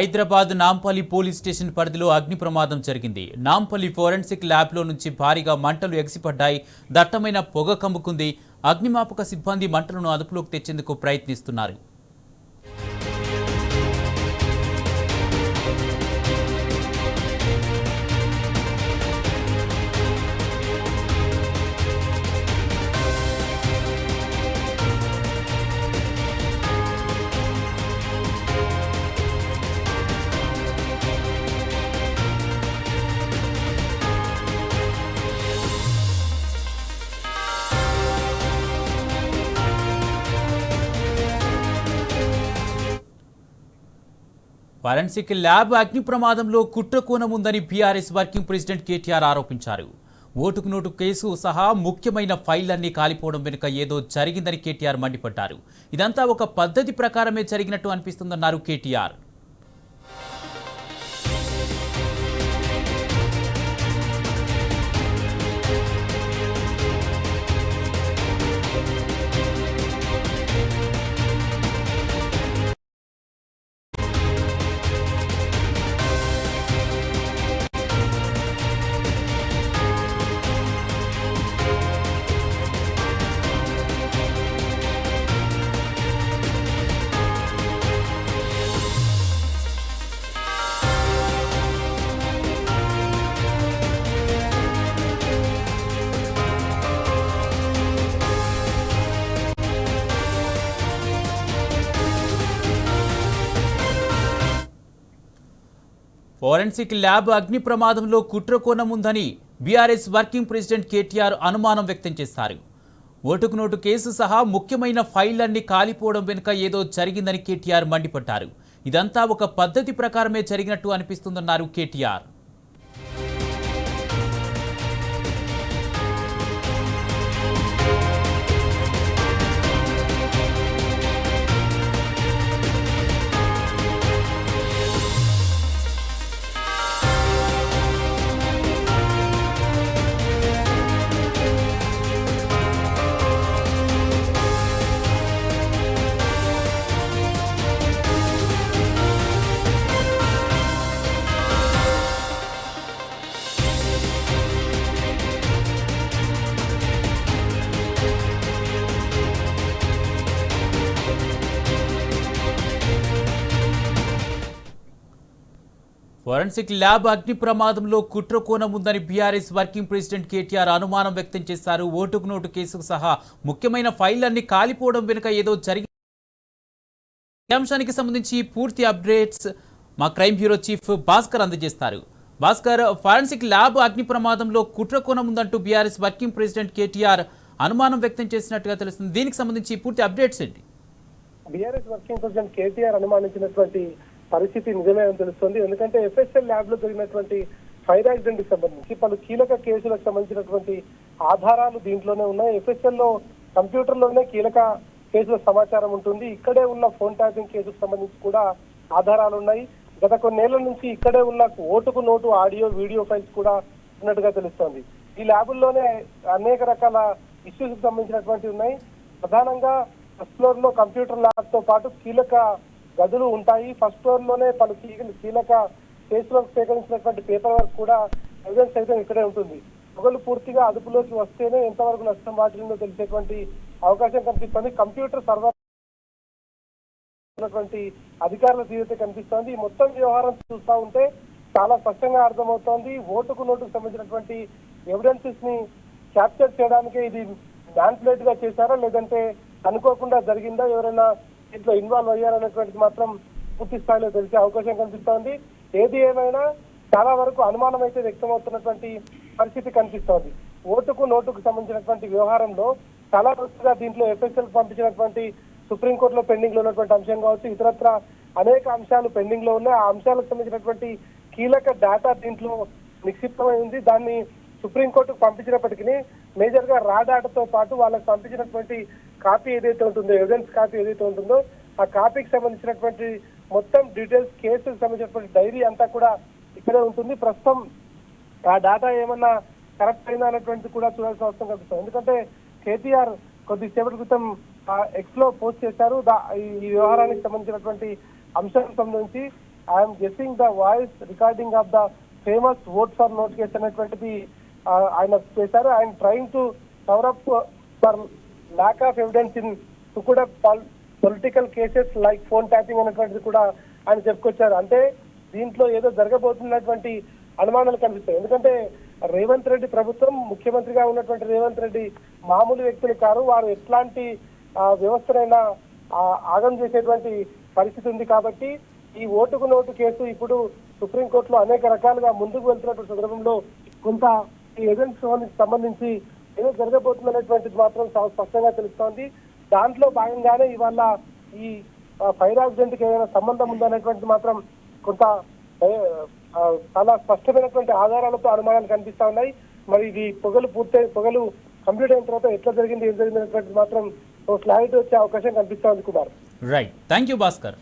Hyderabad Nampally police station పరిధిలో అగ్ని ప్రమాదం జరిగింది. నాంపల్లి ఫోరెన్సిక్ ల్యాబ్లో నుంచి భారీగా మంటలు ఎగిసిపడ్డాయి. దట్టమైన పొగ కమ్ముకుంది. అగ్నిమాపక సిబ్బంది మంటలను అదుపులోకి తెచ్చేందుకు ప్రయత్నిస్తున్నారు. ఫోరెన్సిక్ ల్యాబ్ అగ్ని ప్రమాదంలో కుట్రకోణం ఉందని బీఆర్ఎస్ వర్కింగ్ ప్రెసిడెంట్ కేటీఆర్ ఆరోపించారు. ఓటుకు నోటు కేసు సహా ముఖ్యమైన ఫైళ్లన్నీ కాలిపోవడం వెనుక ఏదో జరిగిందని కేటీఆర్ మండిపడ్డారు. ఇదంతా ఒక పద్ధతి ప్రకారమే జరిగినట్టు అనిపిస్తుందన్నారు కేటీఆర్. ఫోరెన్సిక్ ల్యాబ్ అగ్ని ప్రమాదంలో కుట్రకోణం ఉందని బీఆర్ఎస్ వర్కింగ్ ప్రెసిడెంట్ కేటీఆర్ అనుమానం వ్యక్తం చేశారు. ఓటుకు నోటు కేసు సహా ముఖ్యమైన ఫైళ్లన్నీ కాలిపోవడం వెనుక ఏదో జరిగిందని కేటీఆర్ మండిపడ్డారు. ఇదంతా ఒక పద్ధతి ప్రకారమే జరిగినట్టు అనిపిస్తుందన్నారు కేటీఆర్. ఫోరెన్సిక్ ల్యాబ్ అగ్ని ప్రమాదంలో కుట్రకోణం ఉందని బీఆర్ఎస్ వర్కింగ్ ప్రెసిడెంట్ కేటీఆర్ అనుమానం వ్యక్తం చేశారు. ఓటుకు నోటు కేసుకు సహా ముఖ్యమైన ఫైళ్లన్నీ కాలిపోవడం వెనుక ఏదో జరిగింది. ఈ అంశానికి సంబంధించి పూర్తి అప్డేట్స్ మా క్రైమ్ బ్యూరో చీఫ్ భాస్కర్ అందజేస్తారు. భాస్కర్, ఫోరెన్సిక్ ల్యాబ్ అగ్ని ప్రమాదంలో కుట్రకోణం ఉందంటూ బీఆర్ఎస్ వర్కింగ్ ప్రెసిడెంట్ కేటీఆర్ అనుమానం వ్యక్తం చేసినట్టుగా తెలుస్తుంది. దీనికి సంబంధించి పూర్తి అప్డేట్స్ ఏంటి? బీఆర్ఎస్ వర్కింగ్ ప్రెసిడెంట్ కేటీఆర్ అనుమానించినటువంటి పరిస్థితి నిజమే అని తెలుస్తుంది. ఎందుకంటే ఎఫ్ఎస్ఎల్ ల్యాబ్ లో జరిగినటువంటి ఫైర్ యాక్సిడెంట్ కి సంబంధించి పలు కీలక కేసులకు సంబంధించినటువంటి ఆధారాలు దీంట్లోనే ఉన్నాయి. ఎఫ్ఎస్ఎల్ లో కంప్యూటర్ లోనే కీలక కేసుల సమాచారం ఉంటుంది. ఇక్కడే ఉన్న ఫోన్ ట్యాపింగ్ కేసుకు సంబంధించి కూడా ఆధారాలు ఉన్నాయి. గత కొన్నేళ్ల నుంచి ఇక్కడే ఉన్న ఓటుకు నోటు ఆడియో వీడియో ఫైల్స్ కూడా ఉన్నట్టుగా తెలుస్తోంది. ఈ ల్యాబుల్లోనే అనేక రకాల ఇష్యూస్ కి సంబంధించినటువంటి ఉన్నాయి. ప్రధానంగా ఫస్ట్ ఫ్లోర్ లో కంప్యూటర్ ల్యాబ్ తో పాటు కీలక గదులు ఉంటాయి. ఫస్ట్ ఫ్లోర్ లోనే పలు కీలక కేసులకు సేకరించినటువంటి పేపర్ వర్క్ కూడా ఎవిడెన్స్ సైతం ఇక్కడే ఉంటుంది. పొగలు పూర్తిగా అదుపులోకి వస్తేనే ఎంతవరకు నష్టం వాటిల్లో తెలిసేటువంటి అవకాశం కనిపిస్తుంది. కంప్యూటర్ సర్వర్ ఉన్నటువంటి అధికారుల తీవ్రత కనిపిస్తోంది. మొత్తం వ్యవహారం చూస్తా ఉంటే చాలా స్పష్టంగా అర్థమవుతోంది. ఓటుకు నోటుకు సంబంధించినటువంటి ఎవిడెన్సెస్ ని క్యాప్చర్ చేయడానికి ఇది మ్యాన్పులేట్ గా చేశారా, లేదంటే అనుకోకుండా జరిగిందా, ఎవరైనా దీంట్లో ఇన్వాల్వ్ అయ్యారనేటువంటిది మాత్రం పూర్తి స్థాయిలో తెలిసే అవకాశం కనిపిస్తోంది. ఏది ఏమైనా చాలా వరకు అనుమానం అయితే వ్యక్తమవుతున్నటువంటి పరిస్థితి కనిపిస్తోంది. ఓటుకు నోటుకు సంబంధించినటువంటి వ్యవహారంలో చాలా వరుసగా దీంట్లో ఎఫ్ఎస్ఎల్ పంపించినటువంటి సుప్రీంకోర్టులో పెండింగ్ లో ఉన్నటువంటి అంశం కావచ్చు, ఇతరత్ర అనేక అంశాలు పెండింగ్ లో ఉన్నాయి. ఆ అంశాలకు సంబంధించినటువంటి కీలక డేటా దీంట్లో నిక్షిప్తమై ఉంది. దాన్ని సుప్రీంకోర్టుకు పంపించినప్పటికీ మేజర్ గా రా డేటాతో పాటు వాళ్ళకి పంపించినటువంటి కాపీ ఏదైతే ఉంటుందో, ఎవిడెన్స్ కాపీ ఏదైతే ఉంటుందో, ఆ కాపీకి సంబంధించినటువంటి మొత్తం డీటెయిల్స్, కేసుకు సంబంధించినటువంటి డైరీ అంతా కూడా ఇక్కడే ఉంటుంది. ప్రస్తుతం ఆ డేటా ఏమన్నా కరెక్ట్ అయిందా అనేటువంటిది కూడా చూడాల్సిన అవసరం కనిపిస్తుంది. ఎందుకంటే కేటీఆర్ కొద్దిసేపటి క్రితం ఎక్స్ లో పోస్ట్ చేశారు. ఈ వ్యవహారానికి సంబంధించినటువంటి అంశానికి సంబంధించి I'm guessing the voice recording of the famous vote for note case అనేటువంటిది ఆయన చేశారు. ఆయన trying to cover up for lack of evidence in కూడా political cases like phone tapping అనేటువంటిది కూడా ఆయన చెప్పుకొచ్చారు. అంటే దీంట్లో ఏదో జరగబోతున్నటువంటి అనుమానాలు కనిపిస్తాయి. ఎందుకంటే రేవంత్ రెడ్డి ప్రభుత్వం, ముఖ్యమంత్రిగా ఉన్నటువంటి రేవంత్ రెడ్డి మామూలు వ్యక్తులు కారు. వారు ఎట్లాంటి వ్యవస్థనైనా ఆగం చేసేటువంటి పరిస్థితి ఉంది. కాబట్టి ఈ ఓటుకు నోటు కేసు ఇప్పుడు సుప్రీంకోర్టులో అనేక రకాలుగా ముందుకు వెళ్తున్నటువంటి సందర్భంలో కొంత ఈ ఎవిడెన్స్ సంబంధించి ఏదో జరగబోతుందనేటువంటిది మాత్రం స్పష్టంగా తెలుస్తోంది. దాంట్లో భాగంగానే ఇవాళ ఈ ఫైర్ యాక్సిడెంట్ కి ఏదైనా సంబంధం ఉందనేటువంటిది మాత్రం కొంత చాలా స్పష్టమైనటువంటి ఆధారాలతో అనుమానాలు కనిపిస్తా ఉన్నాయి. మరి ఇది పొగలు కంప్లీట్ అయిన తర్వాత ఎట్లా జరిగింది, ఏం జరిగింది అనేటువంటిది మాత్రం క్లారిటీ వచ్చే అవకాశం కనిపిస్తా ఉంది Kumar. Right, thank you Bhaskar.